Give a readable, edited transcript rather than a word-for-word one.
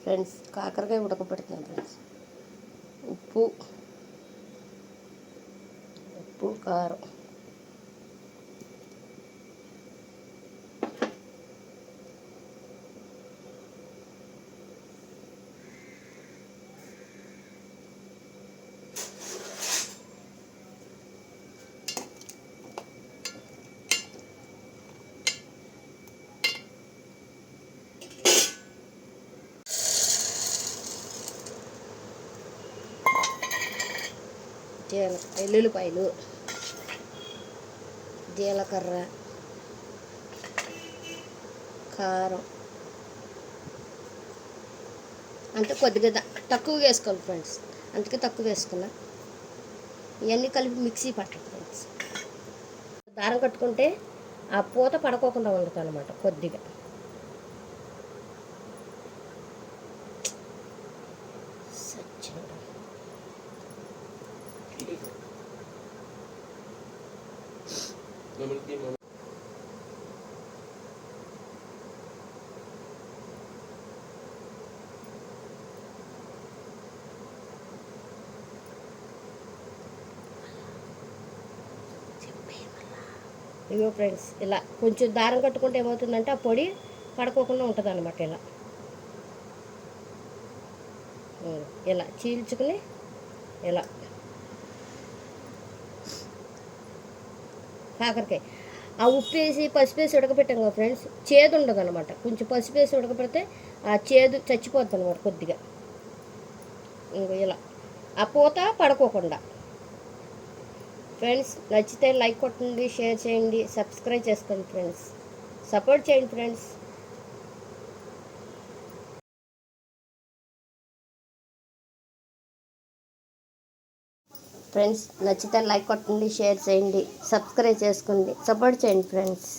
Friends కాకరకాయ ఉడకపెడుతున్నాను friends. ఉప్పు కారం ఎల్లుల్లిపాయలు జీలకర్ర కారం అంటే కొద్దిగా తక్కువగా వేసుకోవాలి ఫ్రెండ్స్, అందుకే తక్కువ వేసుకున్నా. ఇవన్నీ కలిపి మిక్సీ పట్టాలి ఫ్రెండ్స్. దారం కట్టుకుంటే ఆ పూత పడుకోకుండా ఉంటుంది అన్నమాట. కొద్దిగా ఇగో ఫ్రెండ్స్, ఇలా కొంచెం దారం కట్టుకుంటే ఏమవుతుందంటే ఆ పొడి పడుకోకుండా ఉంటుంది అన్నమాట. ఇలా చీల్చుకుని ఇలా కాకరకాయ ఆ ఉప్పు వేసి పసుపు వేసి ఉడకపెట్టాం కదా ఫ్రెండ్స్, చేదు ఉండదు అనమాట. కొంచెం పసుపు వేసి ఉడకపెడితే ఆ చేదు చచ్చిపోద్ది అనమాట కొద్దిగా. ఇలా ఆ పూత పడుకోకుండా. ఫ్రెండ్స్ నచ్చితే లైక్ కొట్టండి, షేర్ చేయండి, సబ్స్క్రైబ్ చేసుకోండి ఫ్రెండ్స్. సపోర్ట్ చేయండి ఫ్రెండ్స్. ఫ్రెండ్స్ నచ్చితే లైక్ కొట్టండి, షేర్ చేయండి, సబ్స్క్రైబ్ చేసుకోండి, సపోర్ట్ చేయండి ఫ్రెండ్స్.